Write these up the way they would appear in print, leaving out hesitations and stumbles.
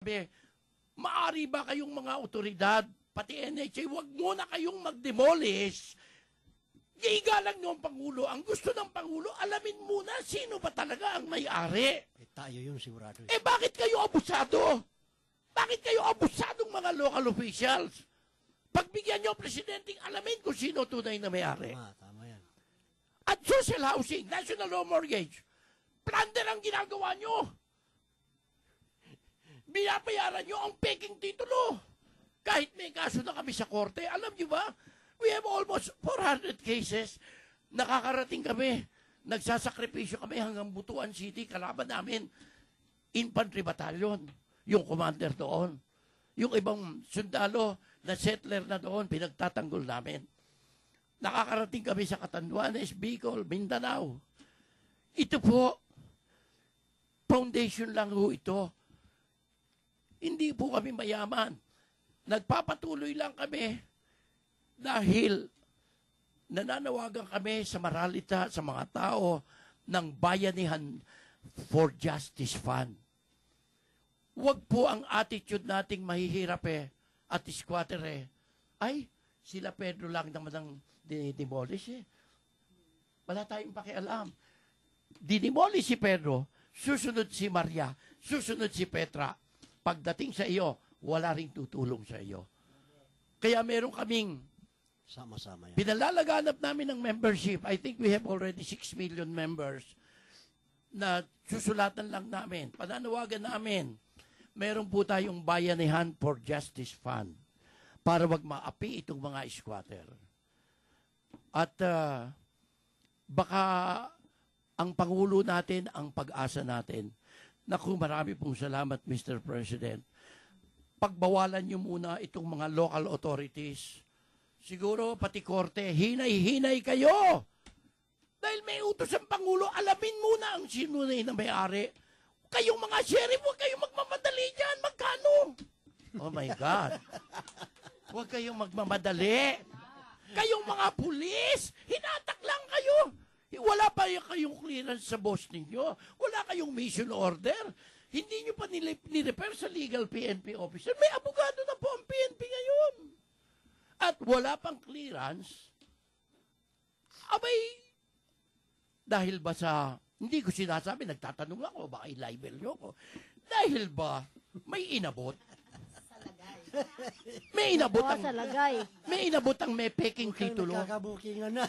sabi, maari ba kayong mga otoridad, pati NHA, wag muna kayong mag-demolish. Igalang nyo ang Pangulo. Ang gusto ng Pangulo, alamin muna sino ba talaga ang may-ari. Tayo yun sigurado. Bakit kayo abusado? Bakit kayo abusadong mga local officials? Pagbigyan nyo ang presidenteng alamin kung sino tunay na may-ari. Tama yan. At social housing, national law mortgage, plunder ang ginagawa nyo. Binabayaran nyo ang peking titulo. Kahit may kaso na kami sa korte, alam nyo ba, we have almost 400 cases. Nakakarating kami, nagsasakripisyo kami hanggang Butuan City, kalaban namin, infantry battalion, yung commander doon. Yung ibang sundalo na settler na doon, pinagtatanggol namin. Nakakarating kami sa Catanduanes, Bicol, Mindanao. Ito po, foundation lang ho ito. Hindi po kami mayaman. Nagpapatuloy lang kami dahil nananawagan kami sa maralita sa mga tao ng Bayanihan for Justice Fund. Huwag po ang attitude nating mahihirap at squatter ay, sila Pedro lang naman ang dinimolish Wala tayong pakialam. Dinimolish si Pedro, susunod si Maria, susunod si Petra. Pagdating sa iyo, wala ring tutulong sa iyo. Kaya meron kaming sama-sama yan. Pinalalaganap namin ng membership. I think we have already 6 million members na susulatan lang namin. Pananawagan namin. Meron po tayong Bayanihan for Justice Fund para wag maapi itong mga squatter. At baka ang Pangulo natin, ang pag-asa natin. Naku, marami pong salamat, Mr. President. Pagbawalan niyo muna itong mga local authorities. Siguro, pati korte, hinay-hinay kayo. Dahil may utos ang Pangulo, alamin muna ang sino na may-ari. Kayong mga sheriff, huwag kayong magmamadali dyan. Magkano? Oh my God. Huwag kayong magmamadali. Kayong mga pulis, hinatak lang kayo. Wala pa kayong clearance sa boss ninyo. Wala kayong mission order. Hindi nyo pa nirepair sa legal PNP officer. May abogado na po ang PNP ngayon. At wala pang clearance. Abay, dahil ba sa, hindi ko sinasabi, nagtatanong ako, baka i-libel nyo ko. Dahil ba, may inabot? May inabot ang, may inabot ang may peking titulo. Nagkakabukingan na.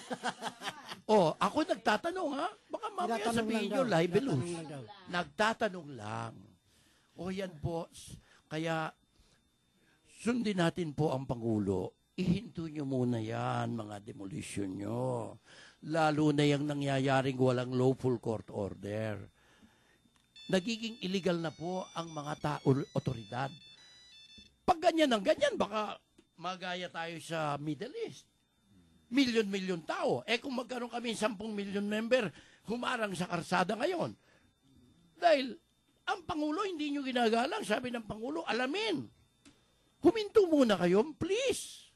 Ako nagtatanong ha. Baka mamaya sabihin nyo, libelous. Nagtatanong lang. Yan po. Kaya, sundin natin po ang Pangulo. Ihinto nyo muna yan, mga demolition nyo. Lalo na yung nangyayaring walang lawful court order. Nagiging illegal na po ang mga otoridad. Pag ganyan ng ganyan, baka magaya tayo sa Middle East. Milyon-milyon tao. Kung magkaroon kami 10 million member, humarang sa karsada ngayon. Dahil ang Pangulo hindi nyo ginagalang. Sabi ng Pangulo, alamin. Huminto muna kayo, please.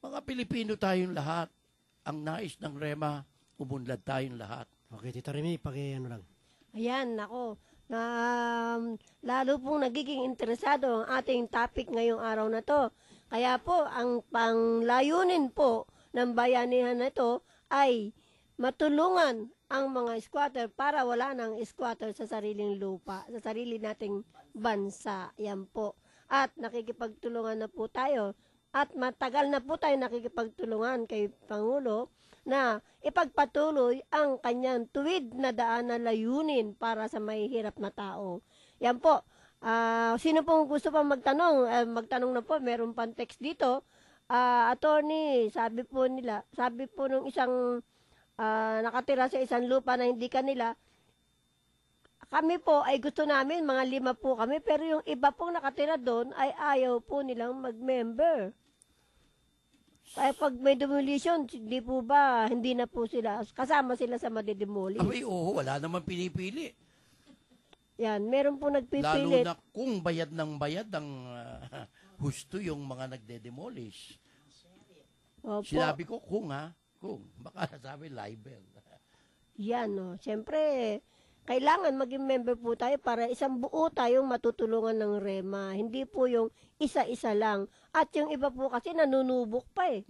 Mga Pilipino tayong lahat. Ang nais ng REMA, umunlad tayong lahat. Okay, Tita Remy, paki-ano lang. Ayan, ako. Lalo pong nagiging interesado ang ating topic ngayong araw na to. Kaya po, ang panglayunin po ng bayanihan na ito ay matulungan ang mga squatter para wala nang squatter sa sariling lupa, sa sarili nating bansa. Yan po. At nakikipagtulungan na po tayo. At matagal na po tayo nakikipagtulungan kay Pangulo na ipagpatuloy ang kanyang tuwid na daan na layunin para sa mahihirap na tao. Yan po. Sino pong gusto pa magtanong? Magtanong na po, meron pang text dito. Attorney, sabi po nung isang nakatira sa isang lupa na hindi kanila, kami po ay gusto namin, mga 5 po kami, pero yung iba pong nakatira doon ay ayaw po nilang mag-member. Kaya pag may demolition, hindi po ba, hindi na po sila, kasama sila sa madedemolish. Wala naman pinipili. Yan, meron po nagpipilit. Lalo na kung bayad ng husto yung mga nagde-demolish. Opo. Sinabi ko kung baka nasabi libel. Yan, siyempre, kailangan maging member po tayo para isang buo tayong matutulungan ng REMA. Hindi po yung isa-isa lang. At yung iba po kasi nanunubok pa eh.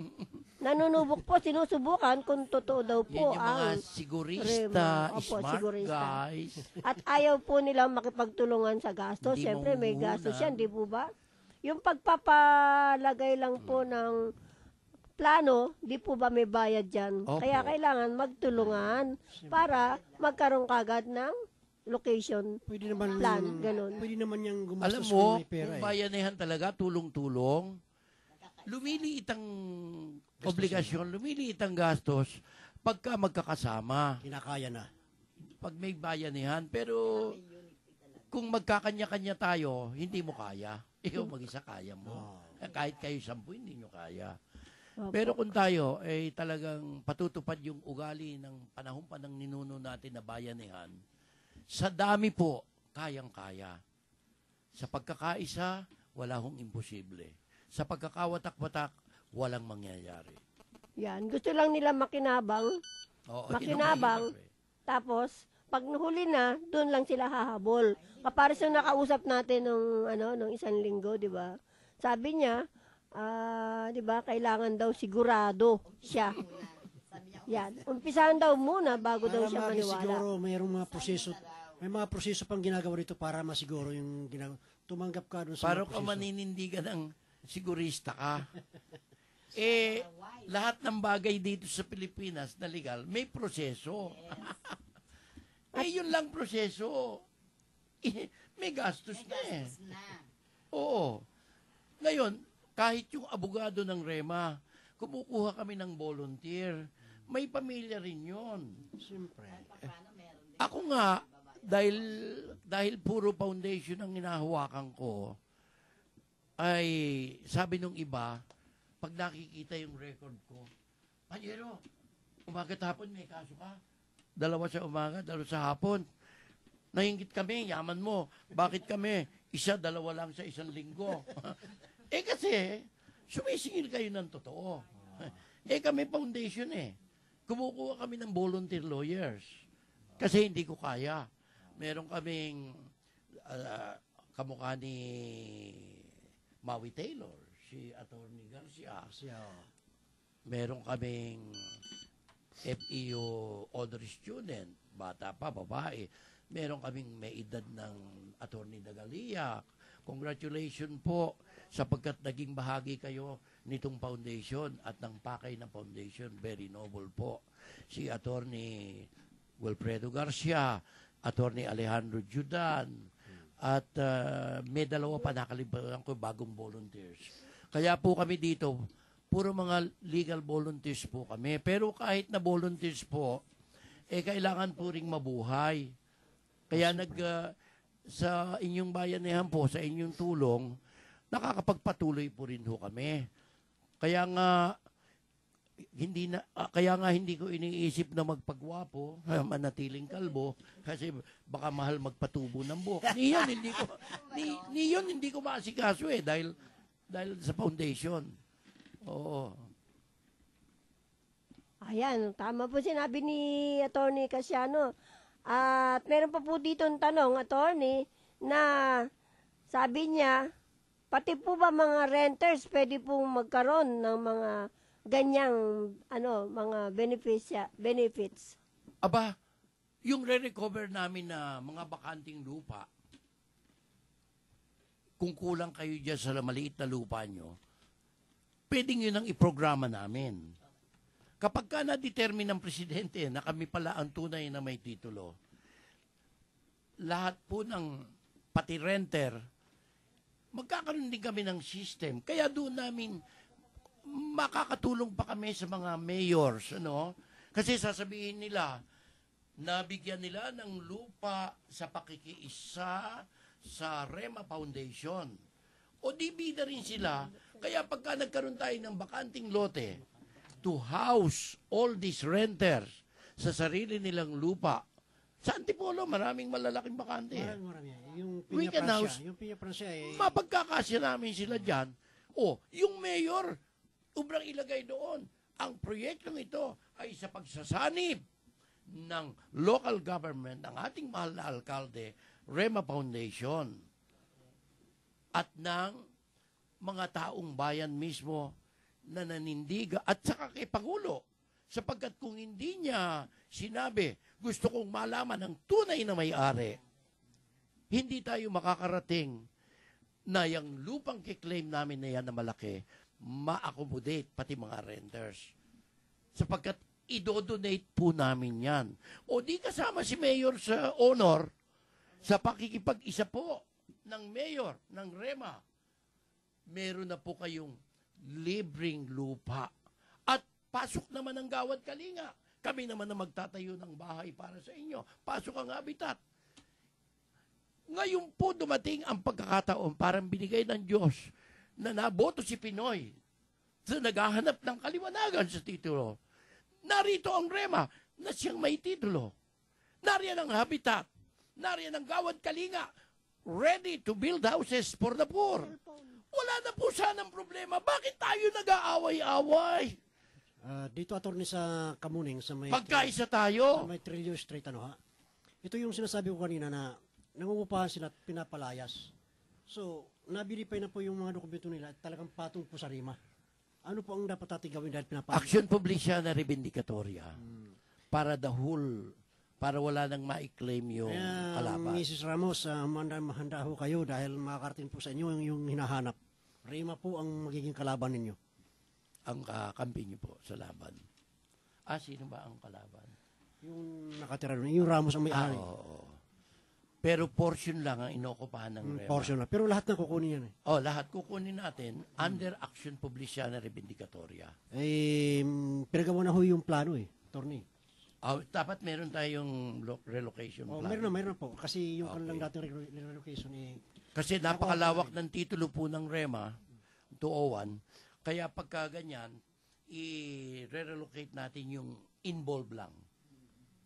Nanunubok po, sinusubukan kung totoo daw Yan po yung mga ang sigurista, Rema. Opo, smart sigurista. guys. At ayaw po nilang makipagtulungan sa gastos. Hindi Siyempre, may manghuhunan. gastos yan, di po ba? Yung pagpapalagay lang po ng plano, di po ba may bayad dyan? Opo. Kaya kailangan magtulungan para magkaroon kagad ng location Pwede naman, plan, ganun. pwede naman yung Alam gumastos mo, kung may pera kung eh. bayanihan talaga, tulong-tulong, lumiliit ang obligasyon, lumiliit ang gastos pagka magkakasama, Kinakaya na. pag may bayanihan. Pero kung magkakanya-kanya tayo, hindi mo kaya. Ikaw mag-isa kaya mo. Kahit kayo 10, hindi nyo kaya. Opo. Pero kung tayo ay talagang patutupad yung ugali ng panahon pa ng ninuno natin na bayanihan, sa dami po, kayang-kaya. Sa pagkakaisa, wala hong imposible. Sa pagkakawatak-watak, walang mangyayari. Yan. Gusto lang nila makinabang. Oo, Makinabang. yun ang mahirap Tapos, pag nahuli na, doon lang sila hahabol. Kapares yung nakausap natin nung isang linggo, di ba? Sabi niya, di ba, kailangan daw sigurado siya. Yan. Umpisahan daw muna bago daw Para siya maniwala. siguro mayroong mga proseso, may mga proseso pang ginagawa dito para masiguro yung tumanggap ka dun sa Parang mga ka proseso. maninindigan ng sigurista ka. Lahat ng bagay dito sa Pilipinas na legal, may proseso. Yun lang proseso. May gastos na eh. Oo. Ngayon, kahit yung abogado ng REMA, kumukuha kami ng volunteer. May pamilya rin yun. Siyempre. Ako nga, dahil puro foundation ang hinahawakan ko, ay sabi nung iba, pag nakikita yung record ko, Panyero, umaga at hapon may kaso ka. 2 sa umaga, 2 sa hapon. Nahinggit kami, yaman mo. Bakit kami? 1, 2 lang sa isang linggo. Kasi, sumisingil kayo ng totoo. Kami foundation Kumukuha kami ng volunteer lawyers. Kasi hindi ko kaya. Meron kaming kamukha ni Maui Taylor, si Atty. Garcia. Meron kaming FEO honor student, bata pa, babae. Meron kaming may edad ng Atty. Dagaliak. Congratulations po sapagkat naging bahagi kayo nitong foundation at ng pakay ng foundation. Very noble po. Si Atty. Wilfredo Garcia, Atty. Alejandro Judan, at may 2 pa nakalimutan ko bagong volunteers. Kaya po kami dito, puro mga legal volunteers po kami. Pero kahit na volunteers po, kailangan po ring mabuhay. Kaya sa inyong bayanihan po, sa inyong tulong, nakakapagpatuloy po rin ho kami. Kaya nga hindi ko iniisip na magpagwapo, manatiling kalbo kasi baka mahal magpatubo ng buhok. Hindi ko maasikaso dahil sa foundation. Oo. Ayan, tama po sinabi ni Atty. Casiano. At meron pa po dito ang tanong, Atty., na sabi niya, pati po ba mga renters pwede pong magkaroon ng mga ganyang mga benefits? Aba, yung re-recover namin na mga bakanting lupa, kung kulang kayo dyan sa maliit na lupa nyo, pwedeng yun ang iprograma namin. Kapag ka na-determine ng presidente na kami pala ang tunay na may titulo, lahat po ng pati renter, magkakaroon din kami ng system. Kaya doon namin makakatulong pa kami sa mga mayors. Kasi sasabihin nila, nabigyan nila ng lupa sa pakikiisa sa REMA Foundation. O di bida rin sila. Kaya pagka nagkaroon tayo ng bakanting lote, to house all these renters sa sarili nilang lupa. Sa Antipolo, maraming malalaking bakante. Marami. Yung We Piña can house, Francia. Yung Piña Francia mapagkakasya namin sila dyan. Yung mayor, ubrang ilagay doon. Ang proyektong ito ay sa pagsasanib ng local government, ng ating mahal na alkalde, Rema Foundation, at ng mga taong bayan mismo na nanindiga, at saka kay Pangulo, sapagkat kung hindi niya sinabi, gusto kong malaman ang tunay na may-ari, hindi tayo makakarating na yung lupang kiklaim namin na yan na malaki, ma-accommodate pati mga renters. Sapagkat idodonate po namin yan. O di kasama si Mayor sa honor sa pakikipag-isa po ng Mayor, ng Rema. Meron na po kayong libreng lupa. At pasok naman ang Gawad Kalinga. Kami naman na magtatayo ng bahay para sa inyo. Pasok ang habitat. Ngayon po dumating ang pagkakataon, parang binigay ng Diyos na naboto si Pinoy sa naghahanap ng kaliwanagan sa titulo. Narito ang Rema na siyang may titulo. Nariyan ang habitat. Nariyan ang Gawad Kalinga. Ready to build houses for the poor. Wala na po sanang problema. Bakit tayo nag-aaway-away? Dito, attorney, sa Kamuning, sa may... Magkaisa Sa tayo. may Trillo Street, ano ha? Ito yung sinasabi ko kanina na nangungupahan sila at pinapalayas. So, nabiripay na po yung mga dokumento nila at talagang patong po sa RIMA. Ano po ang dapat natin gawin dahil pinapalayas? Action Publicana Revindicatoria. Para the whole, para wala nang ma-claim yung Kaya, kalaban. Mrs. Ramos, mahanda ho kayo dahil makakarating po sa inyo yung hinahanap. RIMA po ang magiging kalaban ninyo. Ang kampi niyo po sa laban. Sino ba ang kalaban? Yung nakatira doon, yung Ramos ang may-ari. Oo. Pero portion lang ang inokupahan ng Rema. Portion na. Pero lahat na kukunin yan eh. Lahat kukunin natin under Action Publicana Revindicatoria. Pinagawa na ho yung plano eh, attorney. Dapat meron tayong relocation plan. Meron na po. Kasi yung Okay. kanilang dating relocation eh. Kasi napakalawak ng titulo po ng Rema, 201. Kaya pagka ganyan, i-relocate natin yung involved lang.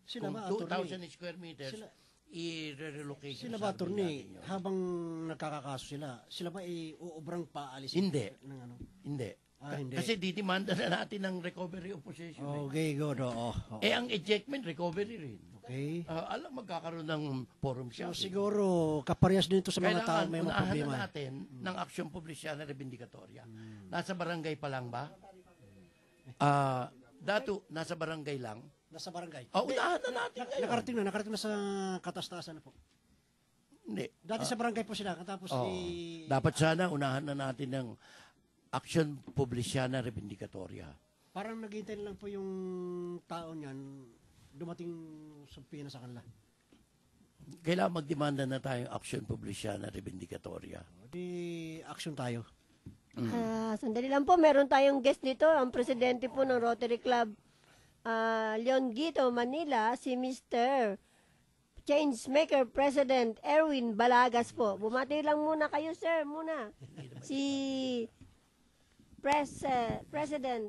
Sila Kung ba, attorney? 2,000 square meters, Sila- i-relocate Sila sa ba, attorney, natin yun. habang nagkakakaso sila ba uubrang paalisin? Hindi. Ng ano? Hindi. Hindi. Kasi didemanda na natin ng recovery of possession. Okay, good. Oo. Ang ejectment, recovery rin. Okay. Magkakaroon ng forum So, shopping. siguro, kaparehas din ito sa mga tao Kailangan may mga unahan problema. na natin ng Action Publicana Revindicatoria. Nasa barangay pa lang ba? Dato, nasa barangay lang. Nasa barangay. Unahan na natin ngayon. Nakarating na sa katastasan na po. Hindi. Dati sa barangay po sila, katapos Dapat sana unahan na natin ng Action Publicana Revindicatoria. parang naghihintay lang po yung tao niyan, dumating sa pina sa kanila. Kailangan magdemanda na tayong Action Publicana Revindicatoria. Di action tayo. Sandali lang po, meron tayong guest dito, ang presidente po ng Rotary Club Leon Guito, Manila, si Mr. Changemaker President Erwin Balagas po. Bumati lang muna kayo, sir, muna. Si President